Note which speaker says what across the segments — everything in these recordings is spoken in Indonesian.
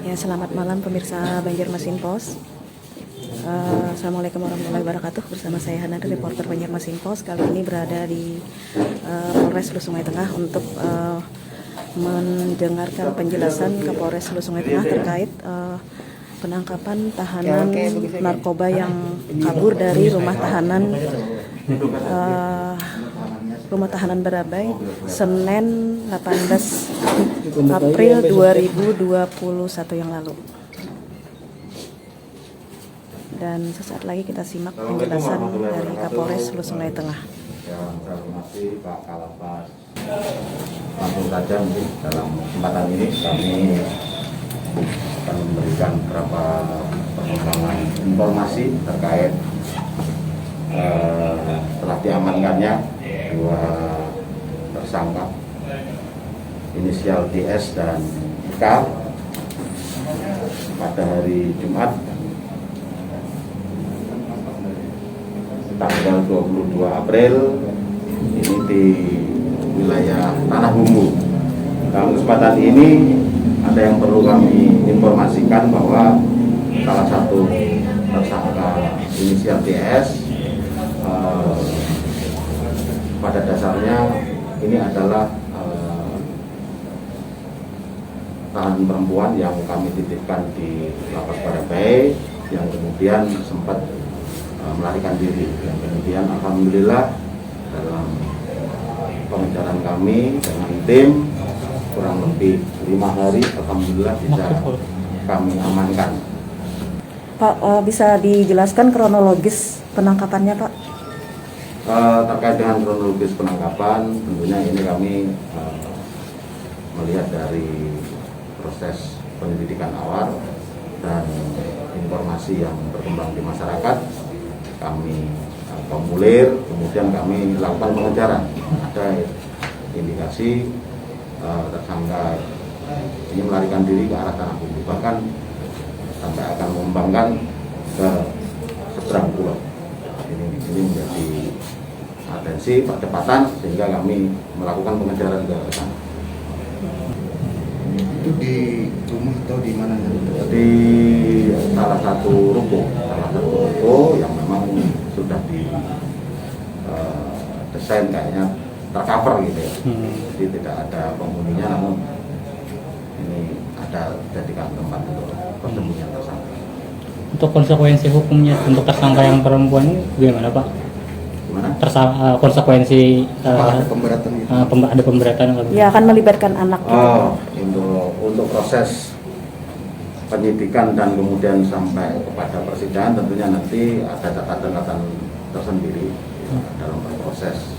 Speaker 1: Ya, selamat malam pemirsa Banjarmasin Post. Assalamualaikum warahmatullahi wabarakatuh. Bersama saya Hana, reporter Banjarmasin Post. Kali ini berada di Polres Hulu Sungai Tengah untuk mendengarkan penjelasan Kapolres Hulu Sungai Tengah terkait penangkapan tahanan narkoba yang kabur dari rumah tahanan Barabai Senin 18 April 2021 yang lalu. Dan sesaat lagi kita simak penjelasan dari Kapolres Hulu Sungai Tengah.
Speaker 2: Yang saya hormati Pak Kalapas, langsung saja mungkin dalam kesempatan ini kami akan memberikan beberapa perkembangan informasi terkait setelah diamankannya dua tersangka inisial DS dan IK pada hari Jumat tanggal 22 April ini di wilayah Tanah Bumbu. Dalam kesempatan ini ada yang perlu kami informasikan bahwa salah satu tersangka inisial DS pada dasarnya ini adalah tahanan perempuan yang kami titipkan di Lapas Barabai yang kemudian sempat melarikan diri, dan kemudian alhamdulillah dalam pengejaran kami dengan tim kurang lebih 5 hari alhamdulillah bisa kami amankan.
Speaker 1: Pak, bisa dijelaskan kronologis penangkapannya, Pak?
Speaker 2: Terkait dengan kronologis penangkapan, tentunya ini kami melihat dari proses penyelidikan awal dan informasi yang berkembang di masyarakat. Kami formulir, kemudian kami lakukan pengejaran. Ada indikasi tersangka ini melarikan diri ke arah Tanah Bumbu, bahkan sampai akan mengembangkan ke seberang pulau. Ini menjadi atensi percepatan sehingga kami melakukan pengejaran ke sana.
Speaker 3: Itu di rumah atau di mana?
Speaker 2: Di salah satu ruko yang memang sudah di desain kayaknya tercover gitu ya. Jadi tidak ada penghuninya, namun ini ada jadikan tempat untuk persembunyian tersangka.
Speaker 4: Untuk konsekuensi hukumnya untuk tersangka yang perempuan ini gimana, Pak?
Speaker 2: Gimana?
Speaker 4: Konsekuensi
Speaker 3: Ada pemberatan gitu?
Speaker 4: ada pemberatan?
Speaker 1: Ya, akan melibatkan anak.
Speaker 2: Untuk proses penyidikan dan kemudian sampai kepada persidangan tentunya nanti ada catatan-catatan tersendiri dalam proses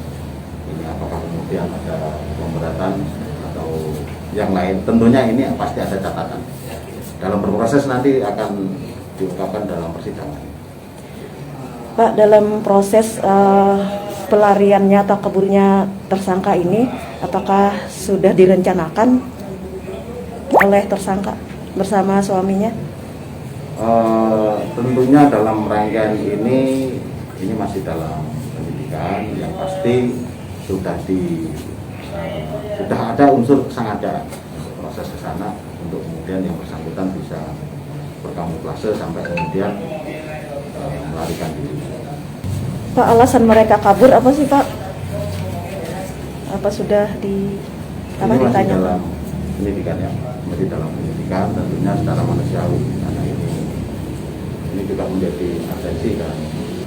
Speaker 2: ini, apakah kemudian ada pemberatan atau yang lain. Tentunya ini pasti ada catatan. Dalam berproses nanti akan diungkapkan dalam persidangan.
Speaker 1: Pak, dalam proses pelariannya atau kaburnya tersangka ini, apakah sudah direncanakan oleh tersangka bersama suaminya?
Speaker 2: Tentunya dalam rangkaian ini masih dalam penyidikan, yang pasti sudah ada unsur kesengajaan proses ke sana untuk kemudian yang bersangkutan bisa berkamuflase sampai kemudian melarikan diri.
Speaker 1: Pak, alasan mereka kabur apa sih, Pak? Apa sudah
Speaker 2: Masih
Speaker 1: ditanya?
Speaker 2: dalam penyidikan ya, masih dalam penyidikan tentunya secara manusiawi karena ini juga menjadi atensi kan.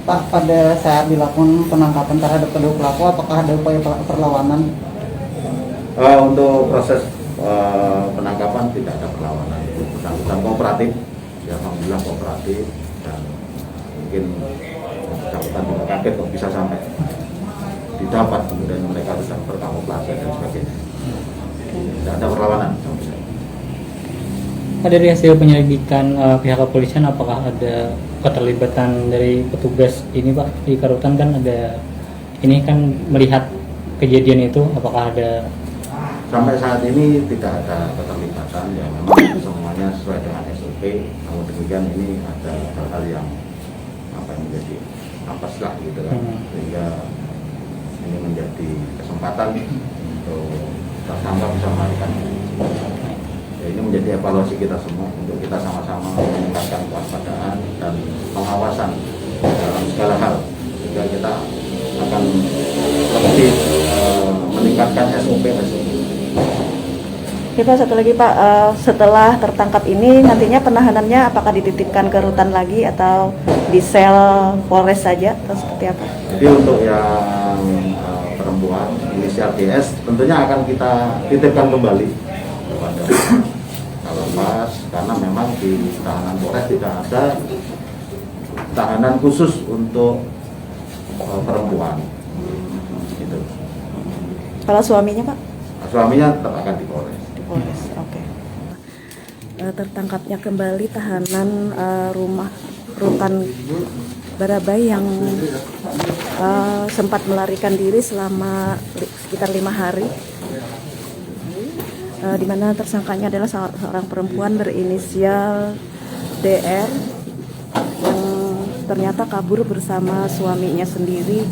Speaker 5: Pak, pada saat dilakukan penangkapan terhadap kedua pelaku, apakah ada upaya perlawanan?
Speaker 2: Untuk proses penangkapan tidak ada perlawanan. Bersangkutan kooperatif, ya alhamdulillah kooperatif, dan mungkin bersangkutan juga kaget kok bisa sampai didapat, kemudian mereka bisa berkamuflase dan sebagainya. Tidak ada perlawanan.
Speaker 4: Dari hasil penyelidikan pihak kepolisian, apakah ada keterlibatan dari petugas ini, Pak? Di Karutan kan ada, ini kan melihat kejadian itu, apakah ada?
Speaker 2: Sampai saat ini tidak ada keterlibatan, ya memang semuanya sesuai dengan SOP. Namun demikian ini ada hal-hal yang menjadi napas lah gitu kan, sehingga ini menjadi kesempatan untuk tersangka bisa melarikan diri. Ya, ini menjadi evaluasi kita semua untuk kita sama-sama meningkatkan kewaspadaan dan pengawasan dalam segala hal, sehingga kita akan lebih meningkatkan SOP.
Speaker 1: Oke Pak, satu lagi Pak, setelah tertangkap ini nantinya penahanannya apakah dititipkan ke rutan lagi atau di sel Polres saja atau seperti apa?
Speaker 2: Jadi untuk yang perempuan inisial GS tentunya akan kita titipkan kembali kepada Kalapas, karena memang di tahanan Polres tidak ada tahanan khusus untuk perempuan. Gitu.
Speaker 1: Kalau suaminya Pak?
Speaker 2: Suaminya tetap akan di Polres.
Speaker 1: Di Polres, oke. Tertangkapnya kembali tahanan rumah rutan Barabai yang sempat melarikan diri selama sekitar 5 hari, di mana tersangkanya adalah seorang perempuan berinisial DR yang ternyata kabur bersama suaminya sendiri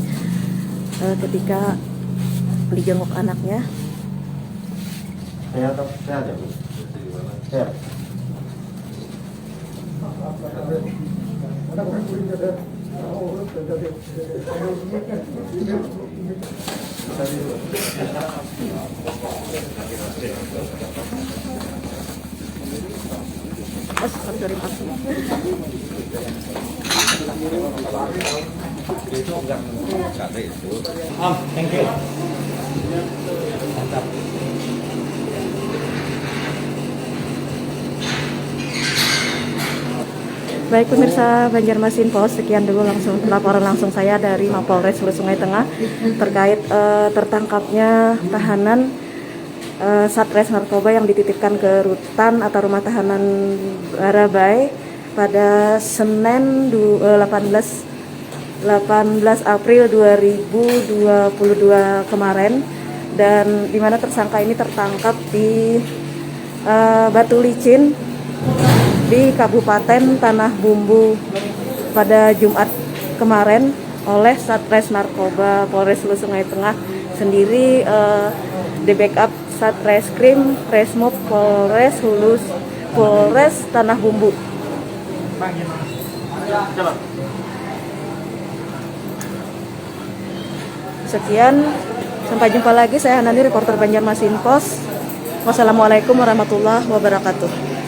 Speaker 1: ketika dijenguk anaknya.
Speaker 2: Saya aja, Bu. Saya.
Speaker 1: Sorry, Pak.
Speaker 4: Thank you. Mantap.
Speaker 1: Baik pemirsa Banjarmasin Post, sekian dulu laporan langsung saya dari Mapolres Hulu Sungai Tengah terkait tertangkapnya tahanan Satres Narkoba yang dititipkan ke rutan atau rumah tahanan Barabai pada Senin 18 April 2022 kemarin, dan di mana tersangka ini tertangkap di Batu Licin di Kabupaten Tanah Bumbu pada Jumat kemarin oleh Satres Narkoba Polres Hulu Sungai Tengah sendiri, di backup Satreskrim Resmob Polres Tanah Bumbu. Sekian, sampai jumpa lagi. Saya Hanani, reporter Banjarmasin Post. Wassalamualaikum warahmatullahi wabarakatuh.